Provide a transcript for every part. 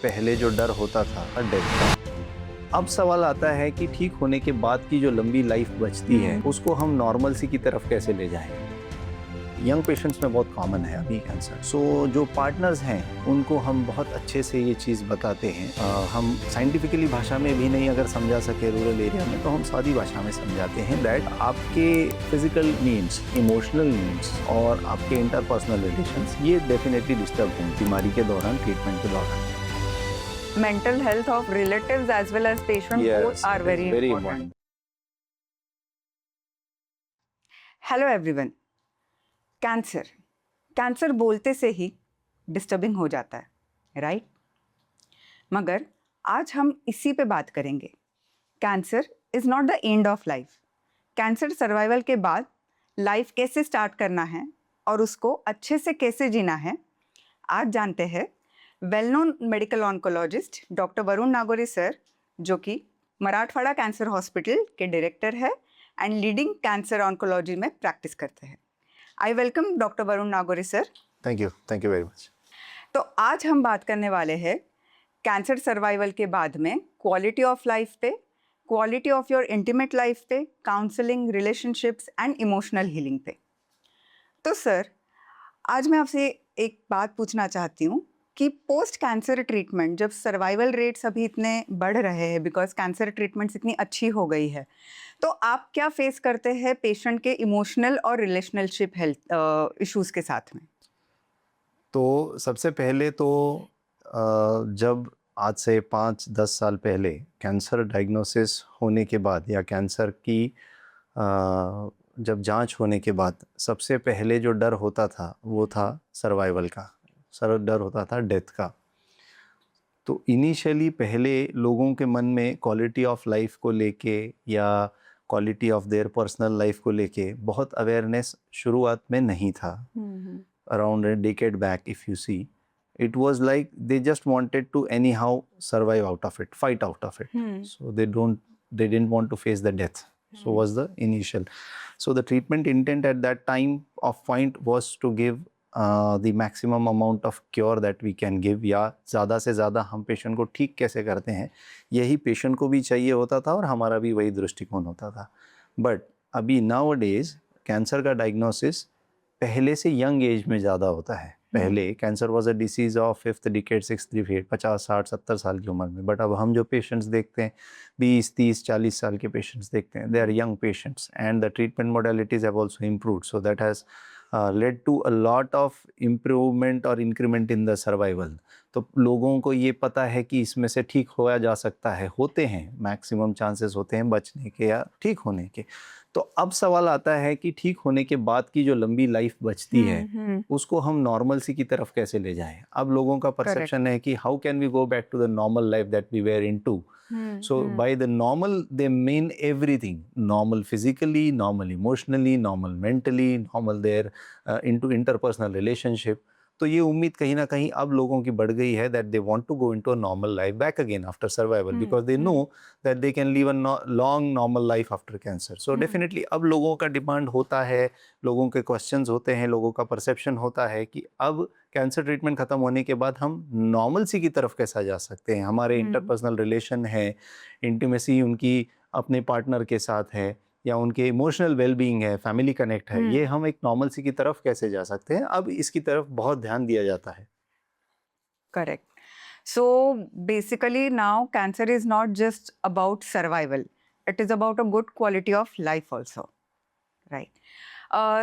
पहले जो डर होता था डेथ का, अब सवाल आता है कि ठीक होने के बाद की जो लंबी लाइफ बचती है उसको हम नॉर्मल सी की तरफ कैसे ले जाएं। यंग पेशेंट्स में बहुत कॉमन है अभी कैंसर। सो जो पार्टनर्स हैं उनको हम बहुत अच्छे से ये चीज़ बताते हैं। हम साइंटिफिकली भाषा में भी नहीं अगर समझा सके रूरल एरिया में, तो हम सादी भाषा में समझाते हैं दैट आपके फिजिकल नीड्स, इमोशनल नीड्स और आपके इंटरपर्सनल रिलेशंस ये डेफिनेटली डिस्टर्ब हों बीमारी के दौरान, ट्रीटमेंट के दौरान। Mental health of relatives as well as patient both are very important. Hello everyone. Cancer बोलते से ही डिस्टर्बिंग हो जाता है, राइट? मगर आज हम इसी पे बात करेंगे। Cancer is not the end of life. Cancer survival के बाद लाइफ कैसे स्टार्ट करना है और उसको अच्छे से कैसे जीना है, आज जानते हैं well known medical oncologist doctor Varun Nagori sir, जो कि मराठवाड़ा कैंसर हॉस्पिटल के डायरेक्टर है एंड लीडिंग कैंसर ऑन्कोलॉजी में प्रैक्टिस करते हैं। I welcome doctor Varun Nagori sir. Thank you very much. तो आज हम बात करने वाले हैं कैंसर सर्वाइवल के बाद में क्वालिटी ऑफ लाइफ पे, quality of your intimate life पे, counselling, relationships and emotional healing पे। तो सर, आज मैं आपसे एक बात पूछना चाहती हूँ कि पोस्ट कैंसर ट्रीटमेंट जब सर्वाइवल रेट्स अभी इतने बढ़ रहे हैं बिकॉज कैंसर ट्रीटमेंट्स इतनी अच्छी हो गई है, तो आप क्या फेस करते हैं पेशेंट के इमोशनल और रिलेशनशिप हेल्थ इश्यूज के साथ में? तो सबसे पहले तो जब आज से 5-10 साल पहले कैंसर डायग्नोसिस होने के बाद या कैंसर की जब जांच होने के बाद सबसे पहले जो डर होता था वो था सर्वाइवल का, डर होता था डेथ का। तो इनिशियली पहले लोगों के मन में क्वालिटी ऑफ लाइफ को लेके या quality of their personal life को लेके बहुत अवेयरनेस शुरुआत में नहीं था। Around a decade back, if you see, it was like they just wanted to anyhow survive out of it, fight out of it. So they didn't want to face the death. So was the initial. So the treatment intent at that time of point was to give the maximum amount of cure that we can give, या ज़्यादा से ज़्यादा हम patient को ठीक कैसे करते हैं, यही पेशेंट को भी चाहिए होता था और हमारा भी वही दृष्टिकोण होता था। बट अभी नाउ डेज कैंसर का डायग्नोसिस पहले से यंग एज में ज़्यादा होता है। पहले cancer was a disease of 5th decade, 6th decade, 50, 60, 70 साल की उम्र में। बट अब हम जो पेशेंट्स देखते हैं 20, 30, 40 साल के पेशेंट्स देखते हैं, they are young patients and the treatment modalities have also improved, so that has led to a lot of improvement और increment in the survival। तो लोगों को ये पता है कि इसमें से ठीक होया जा सकता है, होते हैं, मैक्सिमम चांसेस होते हैं बचने के या ठीक होने के। तो अब सवाल आता है कि ठीक होने के बाद की जो लंबी लाइफ बचती है उसको हम नॉर्मल सी की तरफ कैसे ले जाएं। अब लोगों का परसेप्शन है कि how can we go back to the normal life that we were into. So by the normal they mean everything, normal physically, normal emotionally, normal mentally, normal their into interpersonal relationship। तो ये उम्मीद कहीं ना कहीं अब लोगों की बढ़ गई है that they want to go into a normal life back again after survival because they know that they can live a long normal life after cancer। So definitely अब लोगों का डिमांड होता है, लोगों के क्वेश्चंस होते हैं, लोगों का परसेप्शन होता है कि अब कैंसर ट्रीटमेंट खत्म होने के बाद हम नॉर्मल सी की तरफ कैसा जा सकते हैं। हमारे इंटरपर्सनल रिलेशन है, इंटीमेसी उनकी अपने पार्टनर के साथ है या उनके इमोशनल वेलबीइंग है, फैमिली कनेक्ट है, ये हम एक नॉर्मल सी की तरफ कैसे जा सकते हैं। अब इसकी तरफ बहुत ध्यान दिया जाता है। Correct. So basically now cancer is not just about survival, it is about a good quality of life also, right?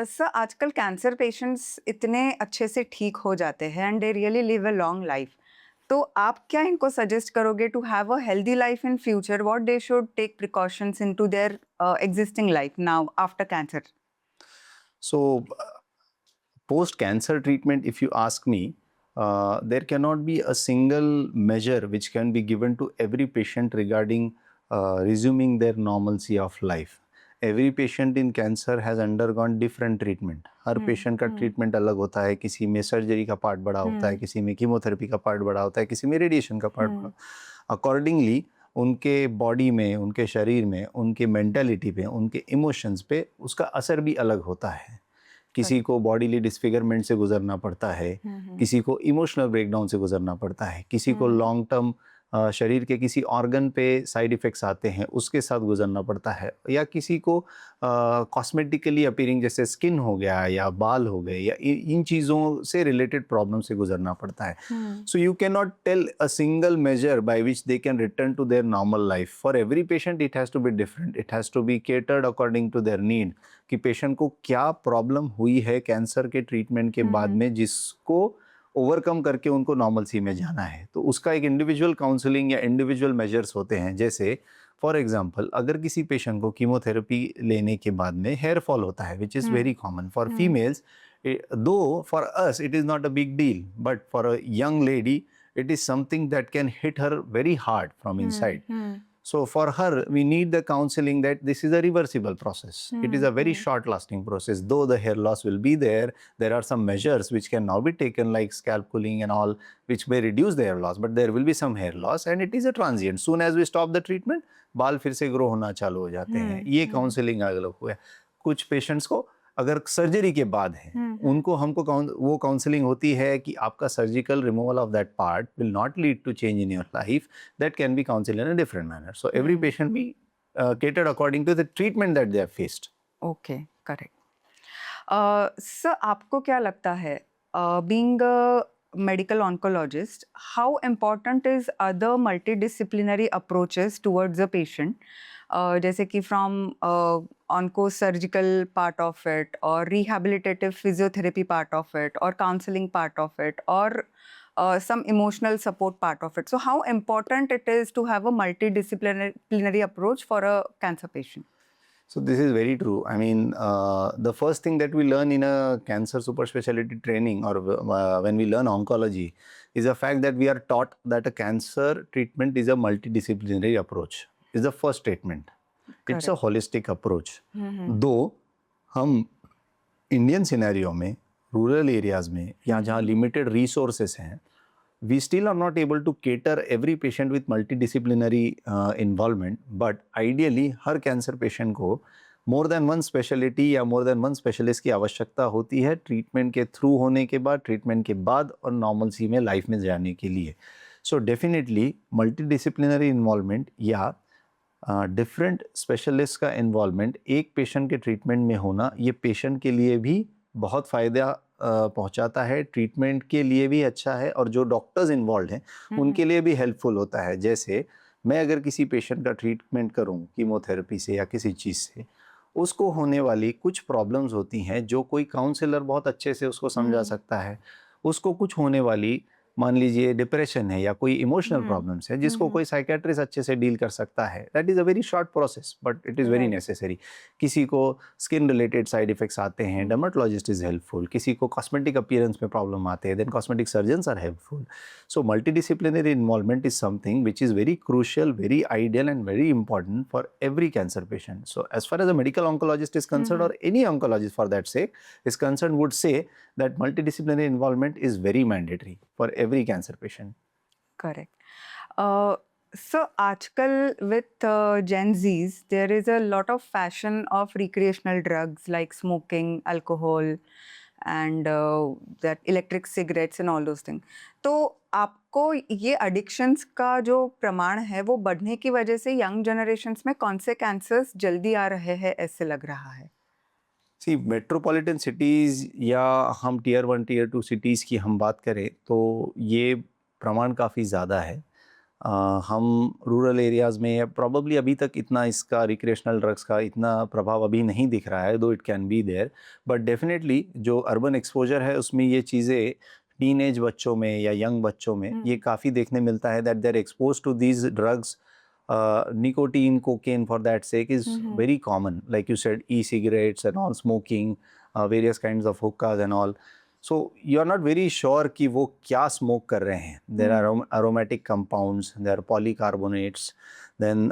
Sir, आजकल कैंसर पेशेंट्स इतने अच्छे से ठीक हो जाते हैं and they really live a long life, तो आप क्या इनको सजेस्ट करोगे to have a healthy life in future? What they should take precautions into their existing life now after cancer? So post cancer treatment, if you ask me, there cannot be a single measure which can be given to every patient regarding resuming their normalcy of life। Every patient in cancer has undergone different treatment। Her patient का treatment अलग होता है, किसी में surgery का part बड़ा होता है, किसी में कीमोथेरेपी का पार्ट बड़ा होता है, किसी में रेडिएशन का पार्ट बड़ा। अकॉर्डिंगली उनके बॉडी में, उनके शरीर में, उनके मेंटालिटी पे, उनके इमोशंस पे उसका असर भी अलग होता है। किसी को बॉडीली डिसफिगरमेंट से गुजरना पड़ता है, किसी को इमोशनल ब्रेकडाउन से गुजरना पड़ता है, किसी को लॉन्ग टर्म शरीर के किसी ऑर्गन पे साइड इफ़ेक्ट्स आते हैं उसके साथ गुजरना पड़ता है, या किसी को कॉस्मेटिकली अपीयरिंग जैसे स्किन हो गया या बाल हो गए या इन चीज़ों से रिलेटेड प्रॉब्लम से गुजरना पड़ता है. So you cannot tell a single measure by which they can return to their normal life. For every patient it has to be different. It has to be catered according to their need. कि patient को क्या problem हुई है cancer के treatment के बाद में जिसको ओवरकम करके उनको नॉर्मलसी में जाना है. तो उसका एक इंडिविजुअल काउंसलिंग या इंडिविजुअल मेजर्स होते हैं. जैसे फॉर एग्जांपल अगर किसी पेशेंट को कीमोथेरेपी लेने के बाद में हेयर फॉल होता है विच is very common for females, though for us it is not a big deal, but for a young lady it is something that can hit her very hard from inside. So for her we need the counseling that this is a reversible process. It is a very short lasting process. Though the hair loss will be there are some measures which can now be taken like scalp cooling and all which may reduce the hair loss, but there will be some hair loss and it is a transient. Soon as we stop the treatment बाल फिर से grow होना चालू हो जाते हैं. ये counselling अलग हुआ. कुछ पेशेंट्स को अगर सर्जरी के बाद है उनको हमको वो काउंसलिंग होती है कि आपका surgical removal of that part will not lead to change in your life. That can be counselled in a different manner. So every patient be catered according to the treatment that they have faced. Okay, correct. Sir आपको क्या लगता है being a medical oncologist, how important is other multidisciplinary approaches towards a patient, जैसे कि from onco surgical part of it or rehabilitative physiotherapy part of it or counseling part of it or some emotional support part of it. So how important it is to have a multidisciplinary approach for a cancer patient? So this is very true. I mean, the first thing that we learn in a cancer super specialty training or when we learn oncology is the fact that we are taught that a cancer treatment is a multidisciplinary approach. Is the first statement. Correct. It's a holistic approach. Though हम Indian scenario में rural areas में या जहाँ limited resources हैं, we still are not able to cater every patient with multidisciplinary involvement, but ideally her cancer patient को more than one specialty या more than one specialist की आवश्यकता होती है ट्रीटमेंट के थ्रू होने के बाद, ट्रीटमेंट के बाद और नॉर्मलसी में लाइफ में जाने के लिए. सो डेफिनेटली मल्टीडिसिप्लिनरी इन्वॉल्वमेंट या डिफरेंट स्पेशलिस्ट का इन्वॉल्वमेंट एक पेशेंट के ट्रीटमेंट में होना ये पेशेंट के लिए भी बहुत फ़ायदा पहुंचाता है, ट्रीटमेंट के लिए भी अच्छा है और जो डॉक्टर्स इन्वॉल्व हैं उनके लिए भी हेल्पफुल होता है. जैसे मैं अगर किसी पेशेंट का ट्रीटमेंट करूं कीमोथेरेपी से या किसी चीज़ से, उसको होने वाली कुछ प्रॉब्लम्स होती हैं जो कोई काउंसलर बहुत अच्छे से उसको समझा सकता है. उसको कुछ होने वाली मान लीजिए डिप्रेशन है या कोई इमोशनल प्रॉब्लम्स है जिसको कोई साइकेट्रिस्ट अच्छे से डील कर सकता है. That is a very short process but it is very necessary. किसी को स्किन रिलेटेड साइड इफेक्ट्स आते हैं, डर्मेटोलॉजिस्ट इज़ हेल्पफुल. किसी को कॉस्मेटिक अपीयरेंस में प्रॉब्लम आते हैं, then cosmetic surgeons are helpful. So multidisciplinary involvement is something which is very crucial, very ideal and very important for every cancer patient. So as far as a medical oncologist is concern और any oncologist for that sake is concern would say that multidisciplinary involvement is very mandatory for every cancer patient. Correct. So आजकल with Gen Zs, there is a lot of fashion of recreational drugs like smoking, alcohol, and that electric cigarettes and all those things. तो आपको ये addictions का जो प्रमाण है वो बढ़ने की वजह से young generations में कौन से cancers जल्दी आ रहे हैं ऐसे लग रहा है? सी मेट्रोपॉलिटन सिटीज़ या हम टीयर 1 टीयर 2 सिटीज़ की हम बात करें तो ये प्रमाण काफ़ी ज़्यादा है. हम रूरल एरियाज़ में प्रॉबली अभी तक इतना इसका रिक्रिएशनल ड्रग्स का इतना प्रभाव अभी नहीं दिख रहा है, though it can be there, but definitely जो अर्बन एक्सपोजर है उसमें ये चीज़ें टीनेज बच्चों में या यंग बच्चों में ये काफ़ी देखने मिलता है that they are expose to these drugs. Nicotine, cocaine for that sake is very common. Like you said, e-cigarettes and all, smoking, various kinds of hookahs and all. So you are not very sure कि वो क्या smoke कर रहे हैं. There are aromatic compounds, there are polycarbonates, then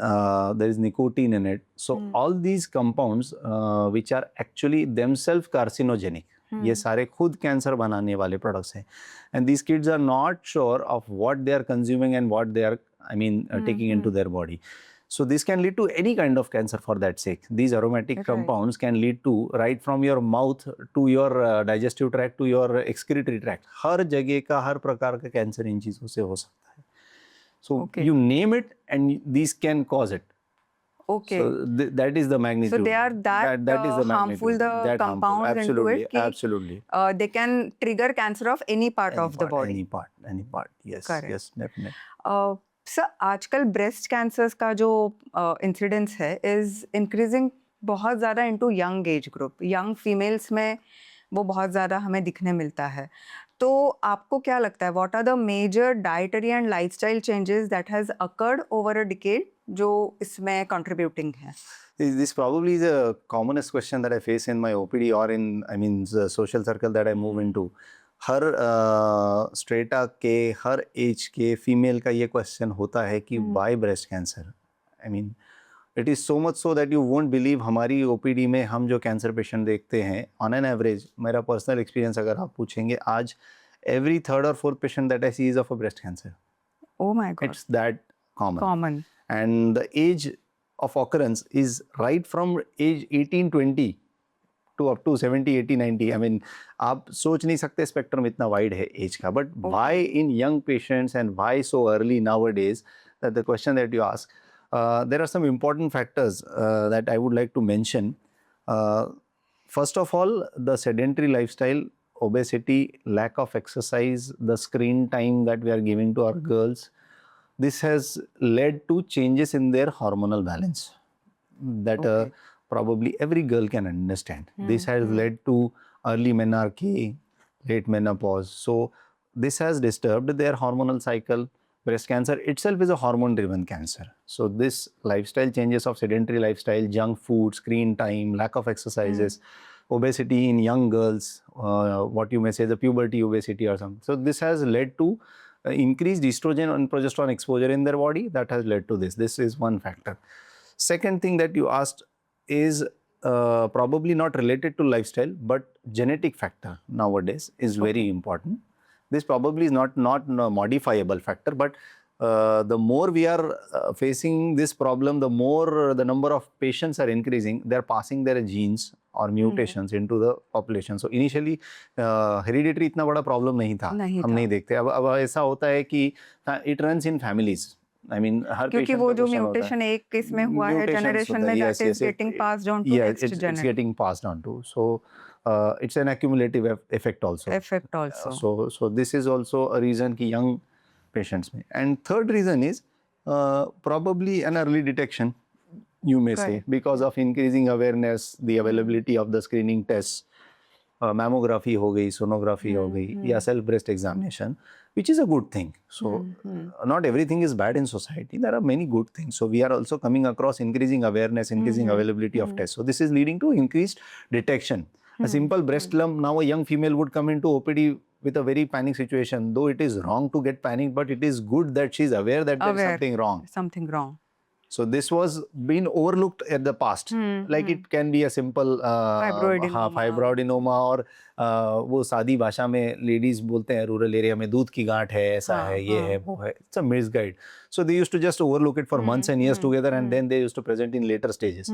there is nicotine in it. So all these compounds which are actually themselves carcinogenic. ये सारे खुद cancer बनाने वाले प्रोडक्ट्स हैं. And these kids are not sure of what they are consuming and what they are taking into their body. So this can lead to any kind of cancer for that sake. These aromatic Right. compounds can lead to right from your mouth to your digestive tract to your excretory tract. हर जगह का हर प्रकार का cancer in चीज़ों से हो सकता है. So Okay. you name it and these can cause it. Okay. So that is the magnitude. So they are that is the harmful, magnitude. the That harmful. compounds into Absolutely, it, कि, absolutely. they can trigger cancer of any part Any of the part, body. any part. Yes, Correct. yes, definitely. Sir आजकल breast cancers का जो incidence है is increasing बहुत ज़्यादा into young age group. Young females में वो बहुत ज़्यादा हमें दिखने मिलता है. तो आपको क्या लगता है, what are the major dietary and lifestyle changes that has occurred over a decade जो इसमें कंट्रीब्यूटिंग है? This probably is the commonest question that I face in my OPD or in, I mean, the social circle that I move into. Her strata के हर as के female का ये question होता है कि why breast cancer. I mean it is so much so that you won't believe. हमारी OPD में हम जो कैंसर पेशेंट देखते हैं ऑन एन एवरेज, मेरा पर्सनल एक्सपीरियंस अगर आप पूछेंगे, आज every third or fourth patient that I see is of a breast cancer. Oh my God. It's that common. Common. And the age of occurrence is right from age 18, 20 to up to 70, 80, 90. I mean, आप सोच नहीं सकते spectrum इतना wide है as का. But why in young patients and why so early nowadays? That the question that you ask, there are some important factors that I would like to mention. First of all, the sedentary lifestyle, obesity, lack of exercise, the screen time that we are giving to our girls, this has led to changes in their hormonal balance that probably every girl can understand. This has led to early menarche, late menopause. So this has disturbed their hormonal cycle. Breast cancer itself is a hormone-driven cancer. So this lifestyle changes of sedentary lifestyle, junk food, screen time, lack of exercises, obesity in young girls, what you may say the puberty obesity or something. So this has led to increased estrogen and progesterone exposure in their body. That has led to this. This is one factor. Second thing that you asked is probably not related to lifestyle, but genetic factor nowadays is very important. This probably is not a modifiable factor, but the more we are facing this problem, the more the number of patients are increasing. They are passing their genes or mutations into the population. So initially hereditary इतना बड़ा problem नहीं था. हम नहीं देखते. अब ऐसा होता है कि it runs in families. I mean, हर क्योंकि patient वो का जो question होता है. म्यूटेशन एक किसमें हुआ है Mutations जनरेशन होता में, है. that is getting passed on to next it's generation. getting passed on to. So it's an accumulative effect also. Effect also. So this is also a reason कि young patients में. And third reason is probably an early detection, you may say, because of increasing awareness, the availability of the screening tests, mammography हो गई, sonography हो गई, या self breast examination, which is a good thing. So not everything is bad in society. There are many good things. So we are also coming across increasing awareness, increasing availability of tests. So this is leading to increased detection. A simple breast lump, now a young female would come into OPD with a very panic situation. Though it is wrong to get panic, but it is good that she is aware that there is something wrong. Something wrong. So this was been overlooked at the past. Like it can be a simple fibroadenoma और वो सादी भाषा में ladies बोलते हैं rural area में दूध की गांठ है, ऐसा है, ये है, वो है. It's a misguide. So they used to just overlook it for months and years together, and then they used to present in later stages.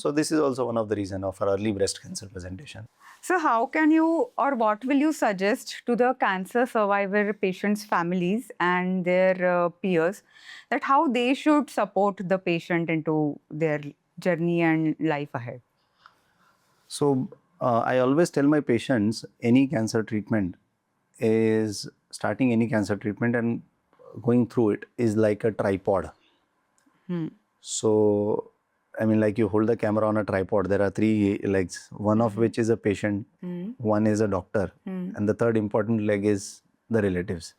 So this is also one of the reason of our early breast cancer presentation. So how can you, or what will you suggest to the cancer survivor patients' families and their peers, that how they should support the patient into their journey and life ahead? So I always tell my patients, any cancer treatment is starting any cancer treatment and going through it is like a tripod. So I mean, like you hold the camera on a tripod, there are three legs, one of which is a patient, one is a doctor, and the third important leg is the relatives.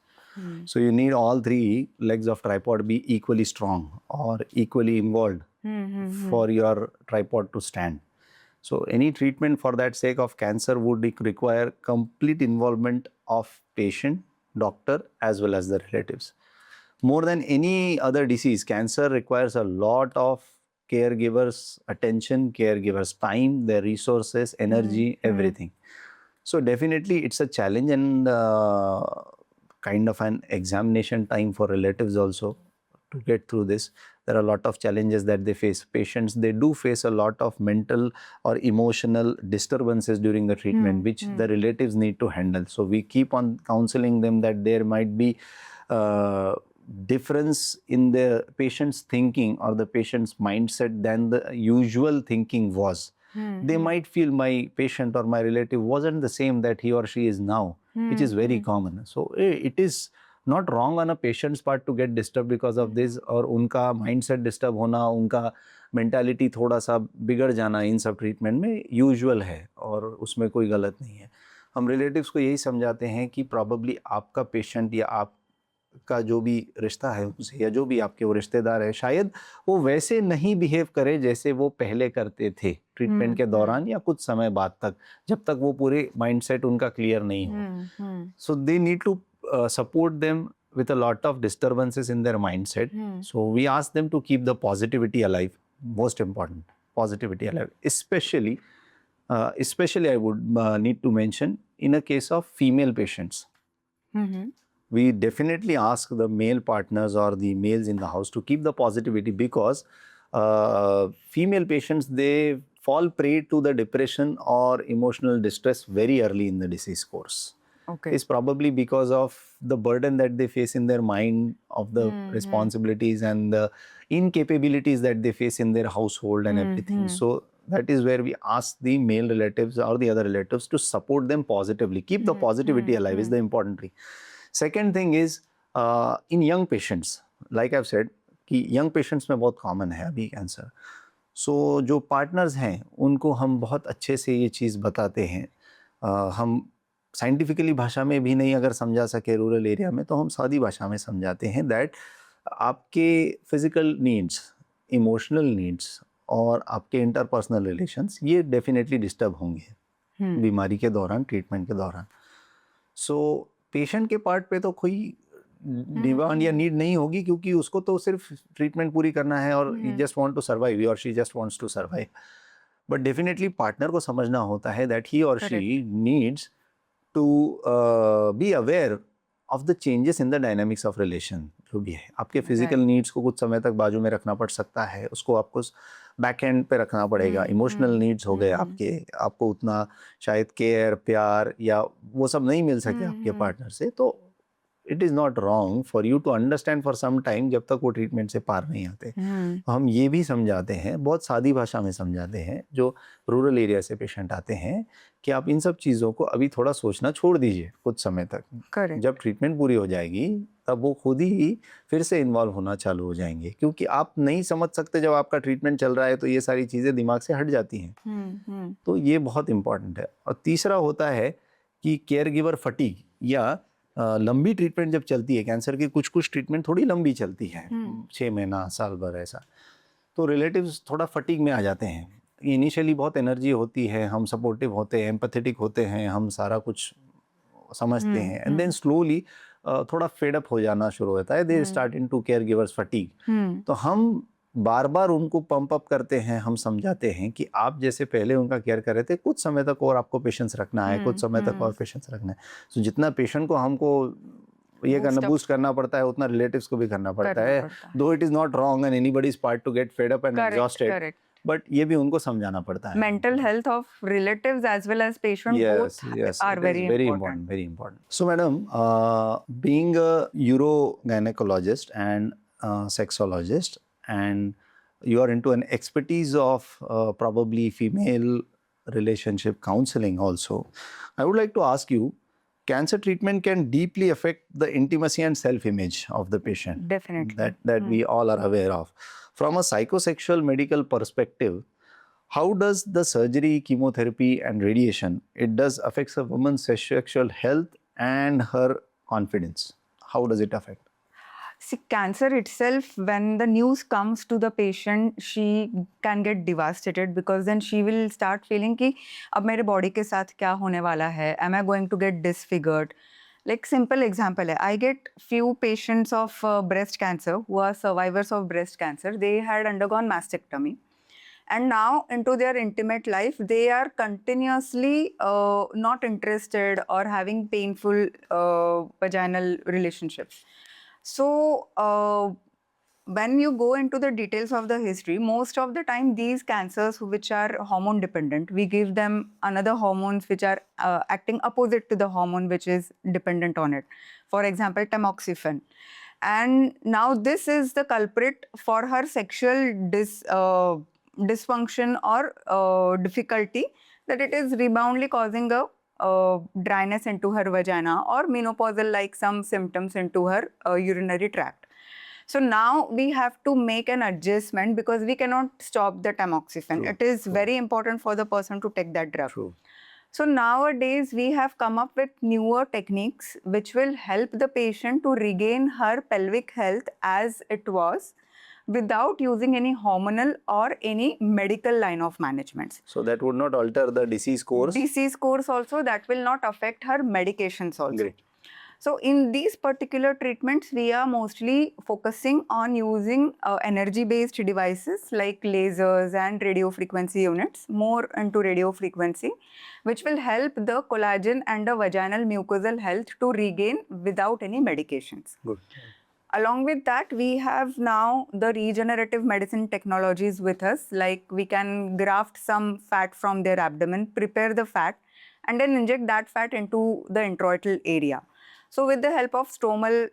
So you need all three legs of tripod be equally strong or equally involved for your tripod to stand. So any treatment for that sake of cancer would require complete involvement of patient, doctor, as well as the relatives. More than any other disease, cancer requires a lot of caregivers' attention, caregivers' time, their resources, energy, everything. So definitely it's a challenge and kind of an examination time for relatives also to get through this. There are a lot of challenges that they face. Patients, they do face a lot of mental or emotional disturbances during the treatment, which the relatives need to handle. So we keep on counseling them that there might be difference in the patient's thinking or the patient's mindset than the usual thinking was. They might feel my patient or my relative wasn't the same that he or she is now, which is very common. So it is not wrong on a patient's part to get disturbed because of this, और उनका mindset disturb होना, उनका mentality थोड़ा सा बिगड़ जाना इन सब treatment में यूजुअल है और उसमें कोई गलत नहीं है. हम रिलेटिव्स को यही समझाते हैं कि प्रॉबली आपका पेशेंट या आपका जो भी रिश्ता है उनसे या जो भी आपके वो रिश्तेदार है, शायद वो वैसे नहीं बिहेव करे जैसे वो पहले करते थे ट्रीटमेंट के दौरान या कुछ समय बाद तक, जब तक वो पूरे माइंडसेट उनका क्लियर नहीं हो. So they need to support them with a lot of disturbances in their mindset. So we ask them to keep the positivity alive. Most important, positivity alive. Especially I would need to mention in a case of female patients. We definitely ask the male partners or the males in the house to keep the positivity, because female patients, they fall prey to the depression or emotional distress very early in the disease course. Okay. Is probably because of the burden that they face in their mind of the responsibilities and the incapabilities that they face in their household and everything. So that is where we ask the male relatives or the other relatives to support them positively. Keep the positivity alive is the important thing. Second thing is in young patients, like I've said, कि young patients में बहुत common है अभी cancer. So जो partners हैं उनको हम बहुत अच्छे से ये चीज़ बताते हैं. हम साइंटिफिकली भाषा में भी नहीं अगर समझा सके रूरल एरिया में, तो हम सादी भाषा में समझाते हैं दैट आपके फिजिकल नीड्स, इमोशनल नीड्स और आपके इंटरपर्सनल रिलेशंस ये डेफिनेटली डिस्टर्ब होंगे बीमारी के दौरान, ट्रीटमेंट के दौरान. सो पेशेंट के पार्ट पे तो कोई डिमांड या नीड नहीं होगी, क्योंकि उसको तो सिर्फ ट्रीटमेंट पूरी करना है और he just want to survive और she just wants to survive. But definitely partner को समझना होता है दैट ही और she needs to be aware of the changes in the dynamics of relation. जो भी है, आपके फिजिकल नीड्स को कुछ समय तक बाजू में रखना पड़ सकता है, उसको आपको बैक एंड पे रखना पड़ेगा. इमोशनल नीड्स हो गए आपके, आपको उतना शायद केयर, प्यार या वो सब नहीं मिल सके आपके पार्टनर से. तो it is not wrong for you to understand for some time, जब तक वो ट्रीटमेंट से पार नहीं आते. तो हम ये भी समझाते हैं, बहुत सादी भाषा में समझाते हैं, जो रूरल एरिया से पेशेंट आते हैं, कि आप इन सब चीज़ों को अभी थोड़ा सोचना छोड़ दीजिए कुछ समय तक. Correct. जब ट्रीटमेंट पूरी हो जाएगी तब वो खुद ही फिर से इन्वॉल्व होना चालू हो जाएंगे, क्योंकि आप नहीं समझ सकते जब आपका ट्रीटमेंट चल रहा है तो ये सारी चीज़ें दिमाग से हट जाती हैं. तो ये बहुत इंपॉर्टेंट है. और तीसरा होता है कि केयर गिवर फटीग, या लंबी ट्रीटमेंट जब चलती है कैंसर की, कुछ कुछ ट्रीटमेंट थोड़ी लंबी चलती है, 6 महीना, साल भर ऐसा, तो रिलेटिव्स थोड़ा फटीग में आ जाते हैं. इनिशियली बहुत एनर्जी होती है, हम सपोर्टिव होते हैं, एम्पैथेटिक होते हैं, हम सारा कुछ समझते हैं, एंड देन स्लोली थोड़ा फेड अप हो जाना शुरू होता है. They starting to care givers fatigue. तो हम बार बार उनको पंप अप करते हैं, हम समझाते हैं कि आप जैसे पहले उनका केयर कर रहे थे, कुछ समय तक और आपको पेशेंस रखना है, कुछ समय तक और पेशेंस रखना है. सो जितना पेशेंट को हमको ये करना, बूस्ट करना पड़ता है, उतना रिलेटिव्स को भी करना पड़ता है. Though it is not wrong and anybody's part to get fed up and exhausted, but ये भी उनको समझाना पड़ता है. Mental health of relatives as well as patient both are very important. Very important. So madam, being a urogynecologist and sexologist, and you are into an expertise of probably female relationship counseling also, I would like to ask you, cancer treatment can deeply affect the intimacy and self-image of the patient. Definitely. That we all are aware of. From a psychosexual medical perspective, how does the surgery, chemotherapy and radiation, it does affects a woman's sexual health and her confidence? How does it affect? See, cancer itself, when the news comes to the patient, she can get devastated, because then she will start feeling कि अब मेरे body के साथ क्या होने वाला है? Am I going to get disfigured? Like simple example है, I get few patients of breast cancer who are survivors of breast cancer. They had undergone mastectomy, and now into their intimate life, they are continuously not interested or having painful vaginal relationships. So when you go into the details of the history, most of the time these cancers which are hormone dependent, we give them another hormones which are acting opposite to the hormone which is dependent on it. For example, tamoxifen. And now this is the culprit for her sexual dysfunction or difficulty, that it is reboundly causing a dryness into her vagina or menopausal like some symptoms into her urinary tract. So now we have to make an adjustment because we cannot stop the tamoxifen. True, It is true. very important for the person to take that drug. True. So nowadays we have come up with newer techniques which will help the patient to regain her pelvic health as it was without using any hormonal or any medical line of management. So that would not alter the disease course. Disease course also, that will not affect her medications also. Great. So in these particular treatments, we are mostly focusing on using energy-based devices like lasers and radio frequency units, more into radio frequency, which will help the collagen and the vaginal mucosal health to regain without any medications. Good. Along with that, we have now the regenerative medicine technologies with us, like we can graft some fat from their abdomen, prepare the fat, and then inject that fat into the introital area. So with the help of stromal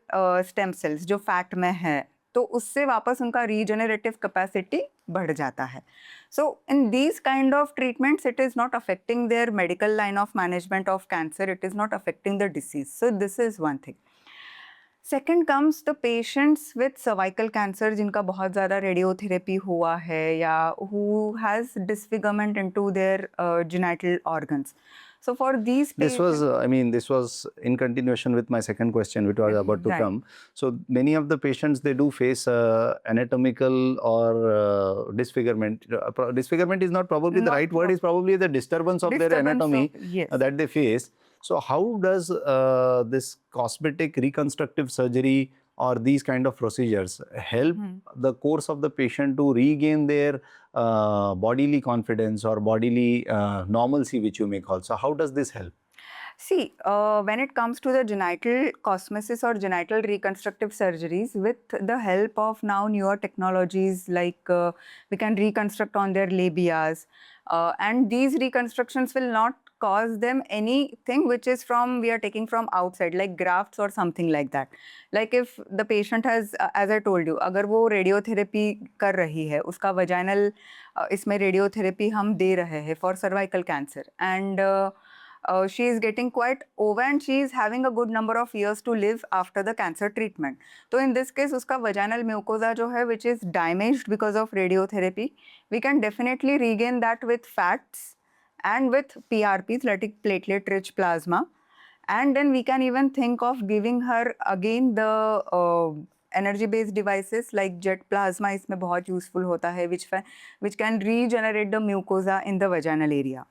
stem cells, जो fat में है, तो उससे वापस उनका regenerative capacity बढ़ जाता है. So in these kind of treatments, it is not affecting their medical line of management of cancer. It is not affecting the disease. So this is one thing. Second comes the patients with cervical cancer जिनका बहुत ज़्यादा radiotherapy हुआ है या who has disfigurement into their genital organs. So for these This was, this was in continuation with my second question, which was about to Right. come. So many of the patients, they do face anatomical or disfigurement. Disfigurement is not probably the Not right word, is probably the disturbance of their Disturbance anatomy of- yes. that they face. So how does this cosmetic reconstructive surgery or these kind of procedures help the course of the patient to regain their bodily confidence or bodily normalcy, which you may call? So how does this help? See, when it comes to the genital cosmesis or genital reconstructive surgeries, with the help of now newer technologies like we can reconstruct on their labias, and these reconstructions will not cause them anything which is from, we are taking from outside, like grafts or something like that. Like if the patient has, as I told you, अगर वो radiotherapy कर रही है, उसका vaginal इसमें radiotherapy हम दे रहे हैं for cervical cancer, and she is getting quite over and she is having a good number of years to live after the cancer treatment. So in this case, उसका vaginal mucosa जो है, which is damaged because of radiotherapy, we can definitely regain that with fats and with PRPs, platelet-rich plasma. And then we can even think of giving her again the energy-based devices like jet plasma इसमें बहुत useful होता है, which can regenerate the mucosa in the vaginal area.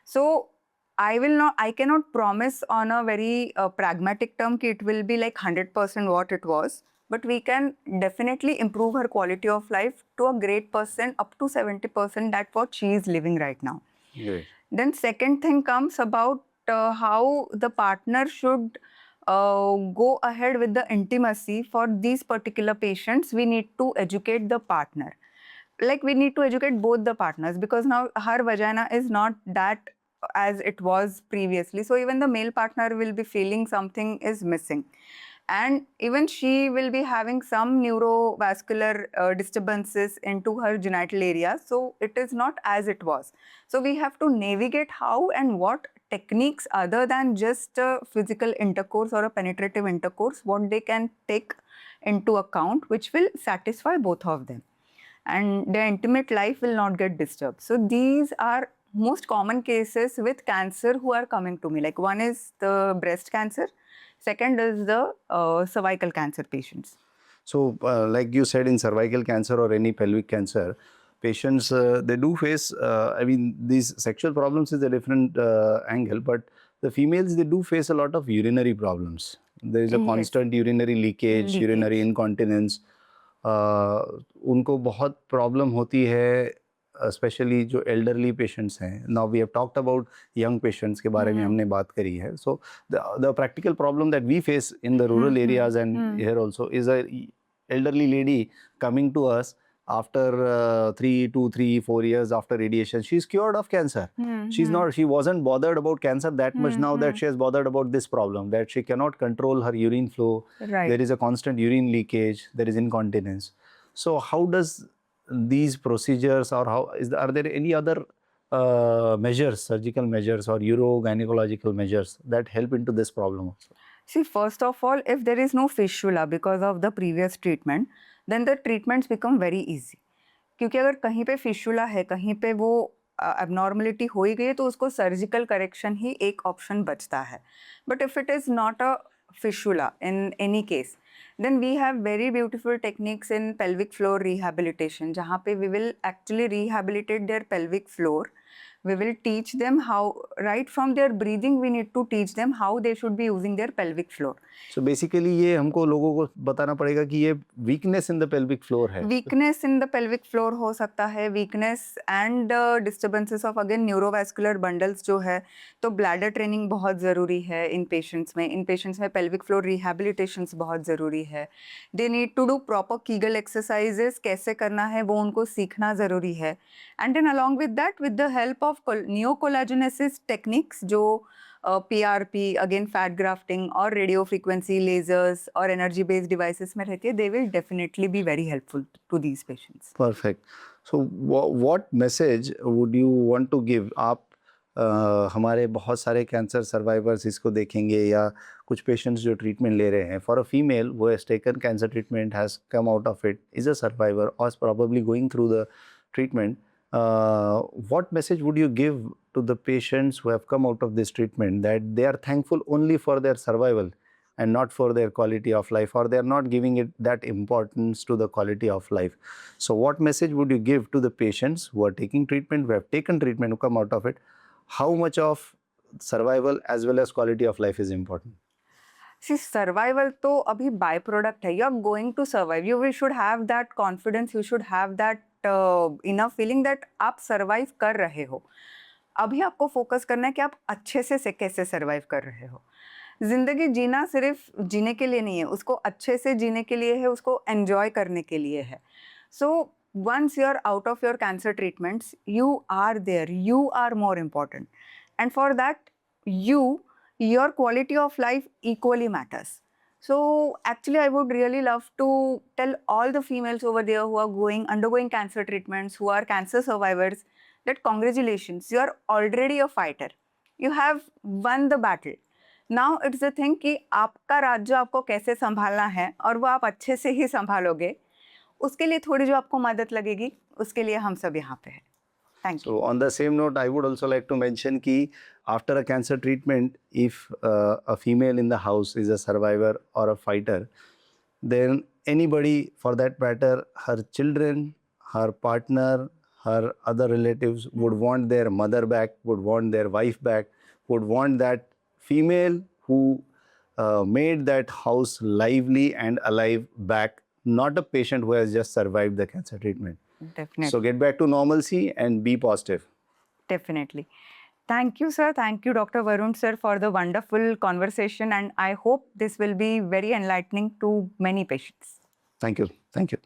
So I cannot promise on a very pragmatic term that it will be like 100% what it was, but we can definitely improve her quality of life to a great percent, up to 70% that what she is living right now. Great. Then second thing comes about how the partner should go ahead with the intimacy. For these particular patients, we need to educate the partner. Like we need to educate both the partners, because now her vagina is not that as it was previously. So even the male partner will be feeling something is missing. And even she will be having some neurovascular disturbances into her genital area. So it is not as it was. So we have to navigate how and what techniques other than just physical intercourse or a penetrative intercourse, what they can take into account, which will satisfy both of them. And their intimate life will not get disturbed. So these are most common cases with cancer who are coming to me. Like one is the breast cancer. Second is the cervical cancer patients. So, like you said, in cervical cancer or any pelvic cancer, patients, they do face, these sexual problems is a different angle, but the females, they do face a lot of urinary problems. There is a Yes. constant urinary leakage, urinary incontinence. उनको बहुत problem होती है, specially जो elderly patients हैं. Now we have talked about young patients के बारे में हमने बात करी है. So the practical problem that we face in the rural areas and here also elderly lady coming to us after 4 years after radiation. She's cured of cancer. She wasn't bothered about cancer that much now that she has bothered about this problem, that she cannot control her urine flow. Right. There is a constant urine leakage, there is incontinence. So how does these procedures, or are there any other measures, surgical measures or urogynecological measures that help into this problem also? See, first of all, if there is no fistula because of the previous treatment, then the treatments become very easy. क्योंकि अगर कहीं पे फिशुला है, कहीं पे वो abnormality हो ही गई है, तो उसको सर्जिकल करेक्शन ही एक ऑप्शन बचता है. But if it is not a fistula in any case, then we have very beautiful techniques in pelvic floor rehabilitation, जहाँ पे we will actually rehabilitate their pelvic floor. We will teach them how, right from their breathing, we need to teach them how they should be using their pelvic floor. So basically ये हमको लोगों को बताना पड़ेगा कि ये weakness in the pelvic floor है. Weakness in the pelvic floor हो सकता है, weakness and disturbances of again neurovascular bundles जो है, तो bladder training बहुत ज़रूरी है इन patients में pelvic floor rehabilitations बहुत ज़रूरी है. They need to do proper Kegel exercises, कैसे करना है वो उनको सीखना ज़रूरी है. And then along with that, with the help of neocollagenesis techniques जो PRP, again fat grafting or radio frequency lasers or energy based devices में रहती है, they will definitely be very helpful to these patients. Perfect. So what message would you want to give? आप हमारे बहुत सारे cancer survivors इसको देखेंगे या कुछ पेशेंट्स जो ट्रीटमेंट ले रहे हैं, फॉर अ फीमेल वो has taken cancer treatment, has come out of it, is a survivor और probably going through the treatment, what message would you give to the patients who have come out of this treatment, that they are thankful only for their survival and not for their quality of life, or they are not giving it that importance to the quality of life? So what message would you give to the patients who are taking treatment, who have taken treatment, who come out of it? How much of survival as well as quality of life is important? See, survival तो अभी by product है. You are going to survive. You should have that confidence. You should have that enough feeling that आप survive कर रहे हो. अभी आपको focus करना है कि आप अच्छे से कैसे सर्वाइव कर रहे हो. जिंदगी जीना सिर्फ जीने के लिए नहीं है, उसको अच्छे से जीने के लिए है, उसको एंजॉय करने के लिए है. सो once you are out of your cancer treatments, you are there, you are more important, and for that your quality of life equally matters. So actually I would really love to tell all the females over there who are undergoing cancer treatments, who are cancer survivors, that congratulations, you are already a fighter, you have won the battle. Now it's the thing कि आपका राज्य आपको कैसे संभालना है और वो आप अच्छे से ही संभालोगे, उसके लिए थोड़ी जो आपको मदद लगेगी, उसके लिए हम सब यहाँ पे हैं. Thank you. So on the same note, I would also like to mention कि after a cancer treatment, if a female in the house is a survivor or a fighter, then anybody for that matter, her children, her partner, her other relatives would want their mother back, would want their wife back, would want that female who made that house lively and alive back, not a patient who has just survived the cancer treatment. Definitely. So get back to normalcy and be positive. Definitely. Thank you, sir. Thank you, Dr. Varun, sir, for the wonderful conversation. And I hope this will be very enlightening to many patients. Thank you. Thank you.